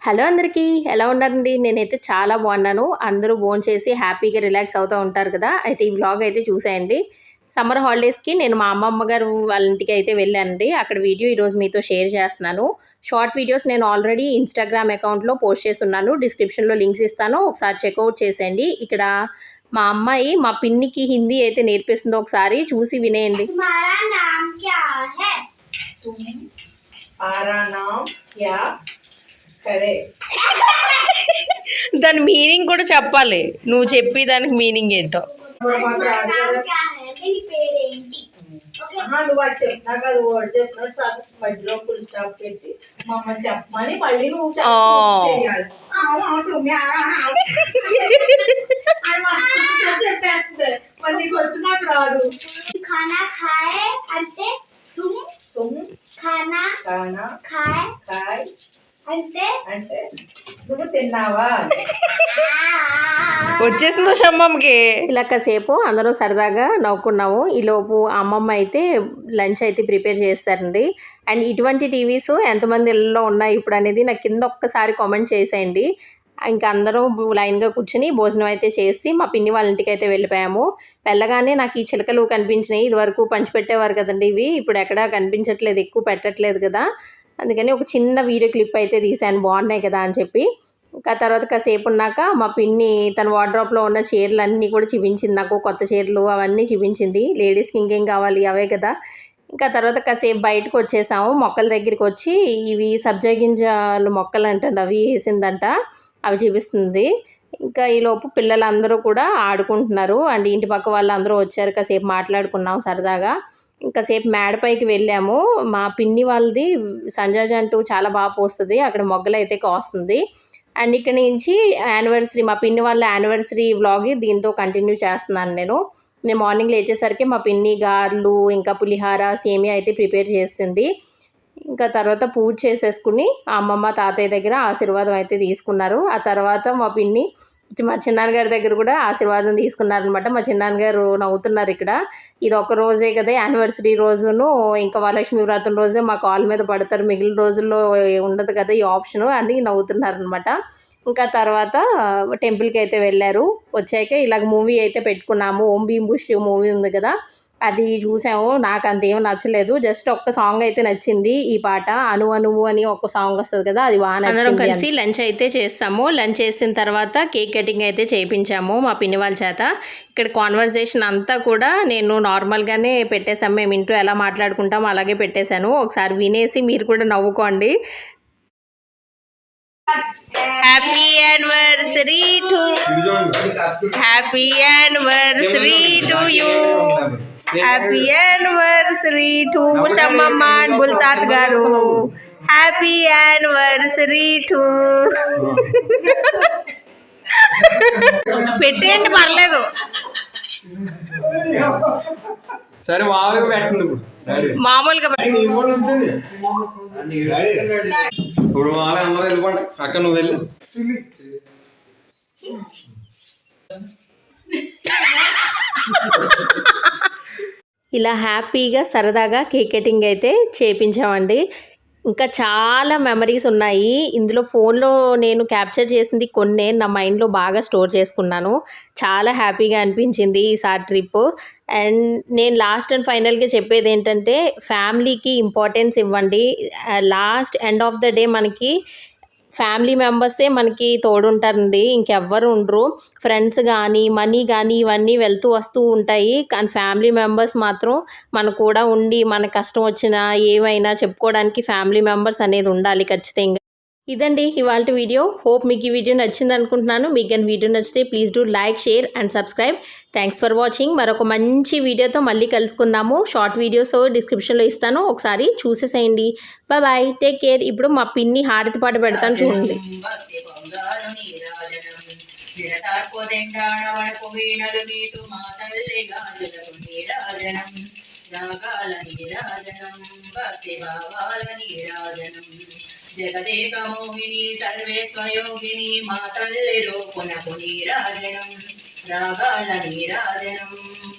Hello అందరికీ, ఎలా ఉన్నారండి? నేనైతే చాలా బాగున్నాను. అందరూ భోంచేసి హ్యాపీగా రిలాక్స్ అవుతూ ఉంటారు కదా! అయితే ఈ వ్లాగ్ అయితే చూసేయండి. సమ్మర్ హాలిడేస్‌కి నేను మా అమ్మమ్మ గారు వాళ్ళ ఇంటికి అయితే వెళ్ళానండి. అక్కడ వీడియో ఈరోజు మీతో షేర్ చేస్తున్నాను. షార్ట్ వీడియోస్ నేను ఆల్రెడీ ఇన్‌స్టాగ్రామ్ అకౌంట్‌లో పోస్ట్ చేసున్నాను. డిస్క్రిప్షన్‌లో లింక్స్ ఇస్తాను. ఒకసారి చెక్‌ఔట్ చేసేయండి. ఇక్కడ మా అమ్మాయి మా పిన్నికి హిందీ అయితే నేర్పిస్తుందో ఒకసారి చూసి వినేయండి. तुम्हारा नाम क्या है? तुम्हारा नाम क्या करे? దాని మీనింగ్ కూడా చెప్పాలి. నువ్వు చెప్పి దానికి మీనింగ్ ఏంటో. तुम्हारा नाम क्या है? मेरी पेरेंटी. ओके. నువ్వు అది చెప్పినా కదా వర్డ్ చెప్పినా సార్ మధ్యలో ఫుల్ స్టాప్ పెట్టి మా అమ్మ చెప్పమని మళ్ళీ నువ్వు చేయాలి. చెప్పేస్తుంది మళ్ళీ వచ్చినట్టు రాదు. खाना खाए अंते तुम तुम खाना खाना खाए खाए अंते అంటే నువ్వు తిన్నావా? వచ్చేసిందో అమ్మమ్మకి. ఇలా కాసేపు అందరూ సరదాగా నవ్వుకున్నాము. ఈలోపు అమ్మమ్మ అయితే లంచ్ అయితే ప్రిపేర్ చేస్తారండి. అండ్ ఇటువంటి టీవీస్ ఎంతమంది ఇళ్ళలో ఉన్నాయి ఇప్పుడు అనేది నాకు కింద ఒక్కసారి కామెంట్ చేసేయండి. ఇంకా అందరూ లైన్గా కూర్చుని భోజనం అయితే చేసి మా పిన్ని వాళ్ళ ఇంటికి అయితే వెళ్ళిపోయాము. వెళ్ళగానే నాకు ఈ చిలకలు కనిపించినాయి. ఇదివరకు పంచిపెట్టేవారు కదండి ఇవి, ఇప్పుడు ఎక్కడా కనిపించట్లేదు, ఎక్కువ పెట్టట్లేదు కదా. అందుకని ఒక చిన్న వీడియో క్లిప్ అయితే తీశాను, బాగున్నాయి కదా అని చెప్పి. ఇంకా తర్వాత కాసేపు ఉన్నాక మా పిన్ని తన వార్డ్రోబ్లో ఉన్న చీరలు అన్నీ కూడా చూపించింది నాకు. కొత్త చీరలు అవన్నీ చూపించింది. లేడీస్కి ఇంకేం కావాలి అవే కదా. ఇంకా తర్వాత కాసేపు బయటకు వచ్చేసాము. మొక్కల దగ్గరికి వచ్చి ఇవి సబ్జా గింజలు మొక్కలు అంటండి, అవి వేసిందంట, అవి చూపిస్తుంది. ఇంకా ఈలోపు పిల్లలందరూ కూడా ఆడుకుంటున్నారు. అండ్ ఇంటి పక్క వాళ్ళందరూ వచ్చారు. కాసేపు మాట్లాడుకున్నాం సరదాగా. ఇంకాసేపు మేడపైకి వెళ్ళాము. మా పిన్ని వాళ్ళది సంజాజ అంటూ చాలా బాగా పోస్తుంది, అక్కడ మొగ్గలు అయితే కాస్తుంది. అండ్ ఇక్కడ నుంచి యానివర్సరీ, మా పిన్ని వాళ్ళ యానివర్సరీ వ్లాగ్ దీంతో కంటిన్యూ చేస్తున్నాను నేను మార్నింగ్ లేచేసరికి మా పిన్ని గారెలు ఇంకా పులిహార సేమియా అయితే ప్రిపేర్ చేసింది. ఇంకా తర్వాత పూజ చేసేసుకుని అమ్మమ్మ తాతయ్య దగ్గర ఆశీర్వాదం అయితే తీసుకున్నారు. ఆ తర్వాత మా పిన్ని మా చిన్నాన్నగారి దగ్గర కూడా ఆశీర్వాదం తీసుకున్నారనమాట. మా చిన్నాన్నగారు నవ్వుతున్నారు ఇక్కడ. ఇది ఒక రోజే కదా యానివర్సరీ రోజును, ఇంకా వరలక్ష్మి వ్రతం రోజే మా కాల్ మీద పడతారు, మిగిలిన రోజుల్లో ఉండదు కదా ఈ ఆప్షను అని నవ్వుతున్నారనమాట. ఇంకా తర్వాత టెంపుల్కి అయితే వెళ్ళారు. వచ్చాక ఇలాగ మూవీ అయితే పెట్టుకున్నాము. ఓం భీమ్ బుష్ మూవీ ఉంది కదా, అది చూసాము. నాకు అంతేం నచ్చలేదు, జస్ట్ ఒక్క సాంగ్ అయితే నచ్చింది. ఈ పాట అను అనువు అని ఒక సాంగ్ వస్తుంది కదా, అది బాగా నచ్చింది. అందరం కలిసి లంచ్ అయితే చేస్తాము. లంచ్ చేసిన తర్వాత కేక్ కటింగ్ అయితే చేయించాము మా పిన్ని వాళ్ళ చేత. ఇక్కడ కాన్వర్సేషన్ అంతా కూడా నేను నార్మల్గానే పెట్టేశాము. మేము ఇంట్లో ఎలా మాట్లాడుకుంటామో అలాగే పెట్టేశాను. ఒకసారి వినేసి మీరు కూడా నవ్వుకోండి. Happy anniversary to happy anniversary to you, happy anniversary to Shammamma and బుల్తాత్ గారు, హ్యాపీ యానివర్సరీ టు. పెట్టేయండి పర్లేదు, సరే మామూలుగా పెట్టండి. మామూలుగా ఇప్పుడు మామూలుగా అందరూ వెళ్ళిపోండి. అక్క నువ్వు వెళ్ళు. ఇలా హ్యాపీగా సరదాగా కేక్ కటింగ్ అయితే చేయించామండి. ఇంకా చాలా మెమరీస్ ఉన్నాయి ఇందులో. ఫోన్లో నేను క్యాప్చర్ చేసింది కొన్నే నా మైండ్లో బాగా స్టోర్ చేసుకున్నాను. చాలా హ్యాపీగా అనిపించింది ఈసారి ట్రిప్. అండ్ నేను లాస్ట్ అండ్ ఫైనల్గా చెప్పేది ఏంటంటే, ఫ్యామిలీకి ఇంపార్టెన్స్ ఇవ్వండి. Last end of the day మనకి ఫ్యామిలీ మెంబర్సే మనకి తోడుంటారండి, ఇంకెవ్వరు ఉండరు. ఫ్రెండ్స్ కానీ మనీ కానీ ఇవన్నీ వెళ్తూ వస్తూ ఉంటాయి, కానీ ఫ్యామిలీ మెంబర్స్ మాత్రం మన కూడా ఉండి మన కష్టం వచ్చినా ఏమైనా చెప్పుకోవడానికి ఫ్యామిలీ మెంబర్స్ అనేది ఉండాలి ఖచ్చితంగా. ఇదండి ఇవాళ వీడియో. హోప్ మీకు ఈ వీడియో నచ్చింది అనుకుంటున్నాను. మీకు కానీ వీడియో నచ్చితే please do like, share and subscribe. Thanks for watching. మరొక మంచి వీడియోతో మళ్ళీ కలుసుకుందాము. షార్ట్ వీడియోస్ డిస్క్రిప్షన్లో ఇస్తాను, ఒకసారి చూసేసేయండి. Bye, take care. ఇప్పుడు మా పిన్ని హారతి పాట పెడతాను చూడండి. జగదేక మోహిని సర్వేశ్వయోగిని మాతల్లిలో పునః నీరాజనం, రాగాల నీరాజనం,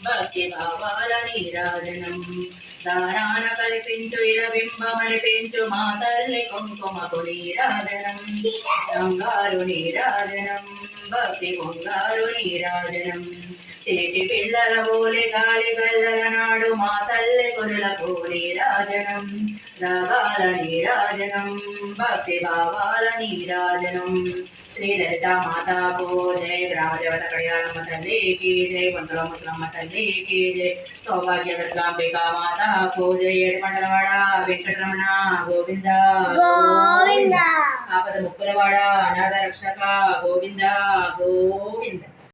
భక్తి భావాల నీరాజనం, దారాన కల్పించు ఇల బింబమనిపించు మా తల్లి కుంకుమకు నీరాజనం. బంగారు నీరాజనం భక్తి బంగారు నీరాజనం చేతి పిల్లల పోలే గాలి గల్లల నాడు మా తల్లి కొరులకు నీరాజనం రాగాల నీరాజనం భక్తి భావాల నీరాజనం శ్రీ లలిత మాతాకు జై గ్రామదేవత కళ్యాణమ్మ తల్లికి జై కొండల ముసలమ్మ తల్లికి జై సౌభాగ్య దుర్గాంబికా మాతాకు జై ఏడుకొండలవాడ వెంకటరమణ గోవింద గోవింద ఆపద ముక్కులవాడ అనాథ రక్షక గోవింద గోవింద